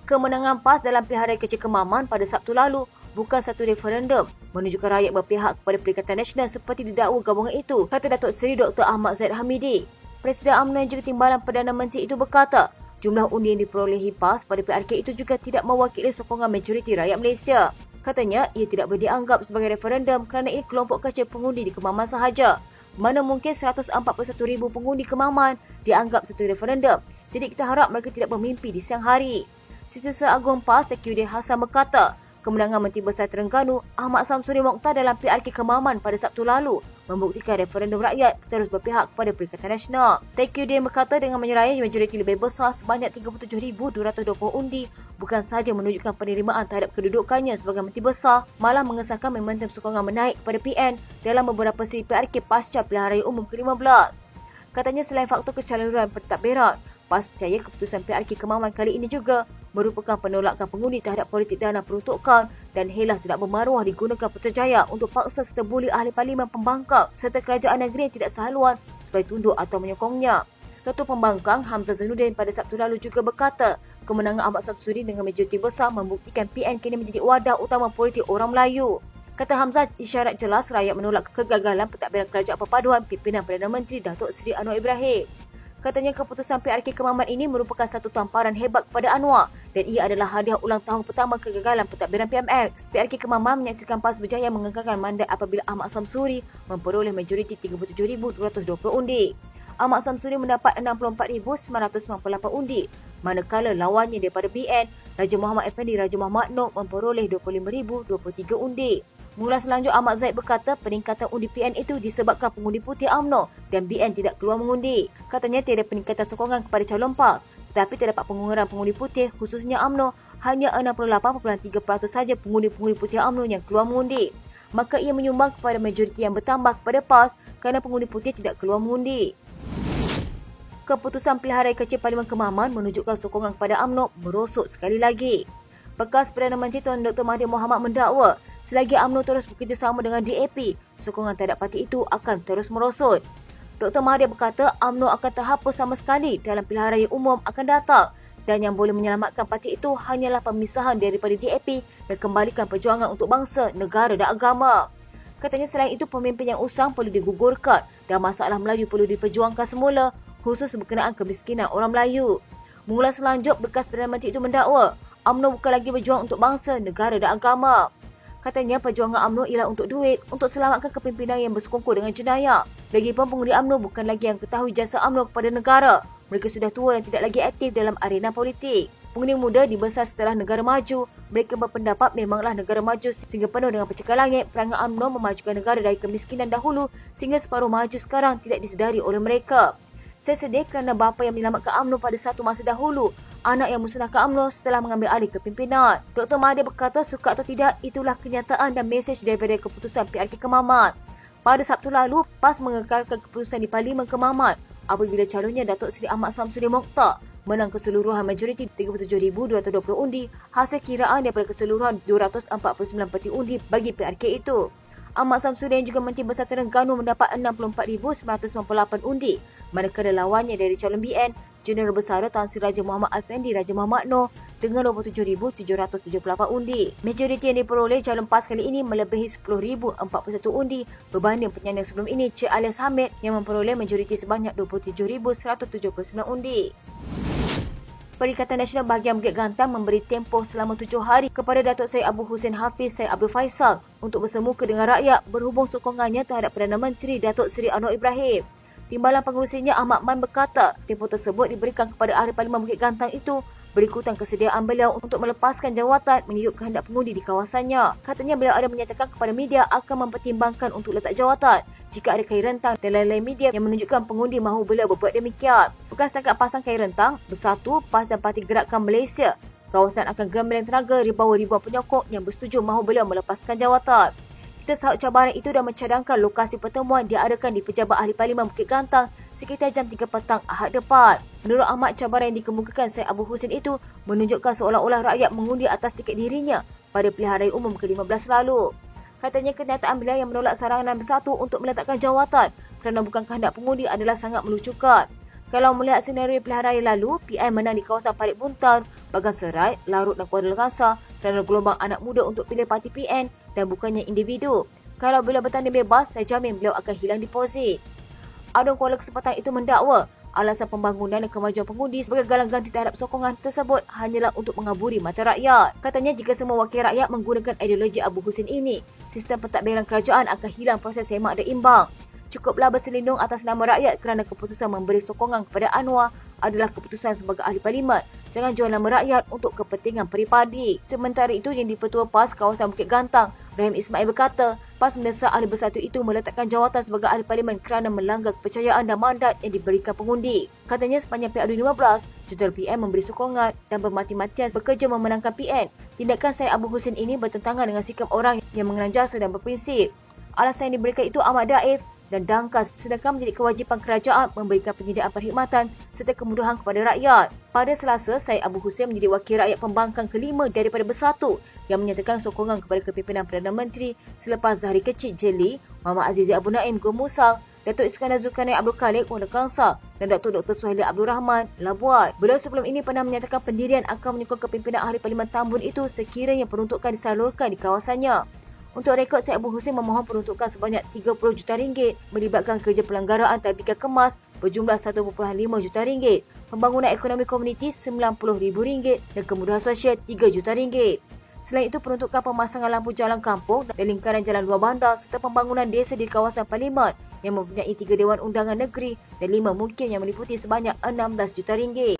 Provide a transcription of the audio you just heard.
Kemenangan PAS dalam pilihan raya kecil Kemaman pada Sabtu lalu bukan satu referendum menunjukkan rakyat berpihak kepada Perikatan Nasional seperti didakwa gabungan itu, kata Datuk Seri Dr. Ahmad Zaid Hamidi. Presiden UMNO yang juga timbalan Perdana Menteri itu berkata, jumlah undi yang diperolehi PAS pada PRK itu juga tidak mewakili sokongan majoriti rakyat Malaysia. Katanya, ia tidak boleh dianggap sebagai referendum kerana ini kelompok kecil pengundi di Kemaman sahaja. Mana mungkin 141,000 pengundi Kemaman dianggap satu referendum. Jadi kita harap mereka tidak bermimpi di siang hari. Setiausaha Agung PAS Taqiyuddin Hassan berkata, kemenangan Menteri Besar Terengganu Ahmad Samsuri Mokhtar dalam PRK Kemaman pada Sabtu lalu membuktikan referendum rakyat terus berpihak kepada Perikatan Nasional. Taqiyuddin berkata dengan menyerahkan majoriti lebih besar sebanyak 37,220 undi bukan sahaja menunjukkan penerimaan terhadap kedudukannya sebagai Menteri Besar, malah mengesahkan momentum sokongan menaik kepada PN dalam beberapa siri PRK pasca pilihan raya umum ke-15. Katanya selain faktor kecelaruan pentadbiran, PAS percaya keputusan PRK Kemaman kali ini juga merupakan penolakan pengundi terhadap politik dana peruntukan dan helah tidak bermaruah digunakan Putrajaya untuk paksa serta buli ahli parlimen pembangkang serta kerajaan negeri yang tidak sehaluan supaya tunduk atau menyokongnya. Ketua Pembangkang Hamzah Zainuddin pada Sabtu lalu juga berkata, kemenangan Ahmad Samsuri dengan majoriti besar membuktikan PN kini menjadi wadah utama politik orang Melayu. Kata Hamzah, isyarat jelas rakyat menolak kegagalan pentadbiran kerajaan perpaduan pimpinan Perdana Menteri Datuk Seri Anwar Ibrahim. Katanya keputusan PRK Kemaman ini merupakan satu tamparan hebat kepada Anwar dan ia adalah hadiah ulang tahun pertama kegagalan pentadbiran PMX. PRK Kemaman menyaksikan PAS berjaya menganggarkan mandat apabila Ahmad Samsuri memperoleh majoriti 37,220 undi. Ahmad Samsuri mendapat 64,998 undi, manakala lawannya daripada BN, Raja Muhammad Effendi Raja Muhammad Noor memperoleh 25,023 undi. Mengulas selanjut, Ahmad Zaid berkata peningkatan undi PN itu disebabkan pengundi putih UMNO dan BN tidak keluar mengundi. Katanya tiada peningkatan sokongan kepada calon PAS, tetapi terdapat pengurangan pengundi putih khususnya UMNO, hanya 68.3% sahaja pengundi-pengundi putih UMNO yang keluar mengundi. Maka ia menyumbang kepada majoriti yang bertambah kepada PAS kerana pengundi putih tidak keluar mengundi. Keputusan pilihan raya kecil Parlimen Kemaman menunjukkan sokongan kepada UMNO merosot sekali lagi. Bekas Perdana Menteri Tuan Dr. Mahathir Mohamad mendakwa selagi UMNO terus bekerjasama dengan DAP, sokongan terhadap parti itu akan terus merosot. Dr. Mahathir berkata UMNO akan terhapus sama sekali dalam pilihan raya umum akan datang dan yang boleh menyelamatkan parti itu hanyalah pemisahan daripada DAP dan kembalikan perjuangan untuk bangsa, negara dan agama. Katanya selain itu pemimpin yang usang perlu digugurkan dan masalah Melayu perlu diperjuangkan semula, khusus berkenaan kemiskinan orang Melayu. Mengulas selanjut, bekas Perdana Menteri itu mendakwa UMNO bukan lagi berjuang untuk bangsa, negara dan agama. Katanya perjuangan UMNO ialah untuk duit, untuk selamatkan kepimpinan yang bersekongkol dengan jenayah. Lagipun pengundi UMNO bukan lagi yang ketahui jasa UMNO kepada negara. Mereka sudah tua dan tidak lagi aktif dalam arena politik. Pengundi muda dibesar setelah negara maju. Mereka berpendapat memanglah negara maju sehingga penuh dengan percikan langit. Perangai UMNO memajukan negara dari kemiskinan dahulu sehingga separuh maju sekarang tidak disedari oleh mereka. Saya sedih kerana bapa yang menyelamatkan UMNO pada satu masa dahulu, anak yang musnahkan UMNO setelah mengambil alih kepimpinan. Dr. Mahathir berkata suka atau tidak, itulah kenyataan dan mesej daripada keputusan PRK Kemaman. Pada Sabtu lalu, PAS mengekalkan keputusan di Parlimen Kemaman apabila calonnya Datuk Seri Ahmad Samsuri Mokhtar menang keseluruhan majoriti 37,220 undi hasil kiraan daripada keseluruhan 249 peti undi bagi PRK itu. Ahmad Samsuri yang juga Menteri Besar Terengganu mendapat 64,998 undi, manakala lawannya dari calon BN, Jeneral Bersara Tan Sri Raja Muhammad Effendi Raja Muhammad Noor dengan 27,778 undi. Majoriti yang diperoleh calon PAS kali ini melebihi 10,041 undi berbanding penyandang sebelum ini Cik Alias Hamid yang memperoleh majoriti sebanyak 27,179 undi. Perikatan Nasional Bahagian Bukit Gantang memberi tempoh selama 7 hari kepada Datuk Syed Abu Hussein Hafiz Syed Abdul Faisal untuk bersemuka dengan rakyat berhubung sokongannya terhadap Perdana Menteri Datuk Seri Anwar Ibrahim. Timbalan pengurusinya Ahmad Man berkata tempoh tersebut diberikan kepada Ahli Parlimen Bukit Gantang itu berikutan kesediaan beliau untuk melepaskan jawatan mengikut kehendak pengundi di kawasannya. Katanya beliau ada menyatakan kepada media akan mempertimbangkan untuk letak jawatan jika ada kain rentang dan lain-lain media yang menunjukkan pengundi mahu beliau berbuat demikian. Bekas tangkap pasang kain rentang, Bersatu, PAS dan Parti Gerakan Malaysia, kawasan akan gemilang tenaga dibawa ribuan penyokong yang bersetuju mahu beliau melepaskan jawatan. Kita sahut cabaran itu dan mencadangkan lokasi pertemuan diadakan di Pejabat Ahli Parlimen Bukit Gantang sekitar jam 3 petang Ahad depan. Menurut Ahmad, cabaran yang dikemukakan Syed Abu Hussein itu menunjukkan seolah-olah rakyat mengundi atas tiket dirinya pada pilihan raya umum ke-15 lalu. Katanya kenyataan beliau yang menolak sarangan Bersatu untuk meletakkan jawatan kerana bukan kehendak pengundi adalah sangat melucukan. Kalau melihat senario pilihan raya lalu, PN menang di kawasan Parit Buntar, Bagan Serai, Larut dan Kuala Lumpur kerana gelombang anak muda untuk pilih parti PN dan bukannya individu. Kalau beliau bertanding bebas, saya jamin beliau akan hilang deposit. Adun Kuala Kesempatan itu mendakwa alasan pembangunan dan kemajuan pengundi sebagai galang ganti terhadap sokongan tersebut hanyalah untuk mengaburi mata rakyat. Katanya jika semua wakil rakyat menggunakan ideologi Abu Hussein ini, sistem pentadbiran kerajaan akan hilang proses hemat dan imbang. Cukuplah berselindung atas nama rakyat kerana keputusan memberi sokongan kepada Anwar adalah keputusan sebagai ahli parlimen. Jangan jual nama rakyat untuk kepentingan peribadi. Sementara itu, yang di-Petua PAS kawasan Bukit Gantang, Rahim Ismail berkata, PAS mendesak Ahli Bersatu itu meletakkan jawatan sebagai ahli parlimen kerana melanggar kepercayaan dan mandat yang diberikan pengundi. Katanya sepanjang PN 2015, jutawan PN memberi sokongan dan bermati-matian bekerja memenangkan PN. Tindakan Syed Abu Hussein ini bertentangan dengan sikap orang yang mengenal jasa dan berprinsip. Alasan yang diberikan itu amat daif dan dangkas, sedangkan menjadi kewajipan kerajaan memberikan penyediaan perkhidmatan serta kemudahan kepada rakyat. Pada Selasa, Syed Abu Hussein menjadi wakil rakyat pembangkang kelima daripada Bersatu yang menyatakan sokongan kepada kepimpinan Perdana Menteri selepas Zahri Kecil Jeli, Muhammad Azizi Abu Naim Gomusal, Datuk Iskandar Zulkarnain Abdul Khalik Kuala Kangsar dan Dr. Suhaili Abdul Rahman Labuat. Beliau sebelum ini pernah menyatakan pendirian akan menyokong kepimpinan Ahli Parlimen Tambun itu sekiranya peruntukan disalurkan di kawasannya. Untuk rekod, Syed Abu Hussein memohon peruntukan sebanyak 30 juta ringgit melibatkan kerja pelanggaraan tadbikan kemas berjumlah 1.5 juta ringgit, pembangunan ekonomi komuniti RM90,000 dan kemudahan sosial RM3 juta. Selain itu, peruntukan pemasangan lampu jalan kampung dan lingkaran jalan luar bandar serta pembangunan desa di kawasan parlimen yang mempunyai 3 dewan undangan negeri dan 5 mukim yang meliputi sebanyak RM16 juta.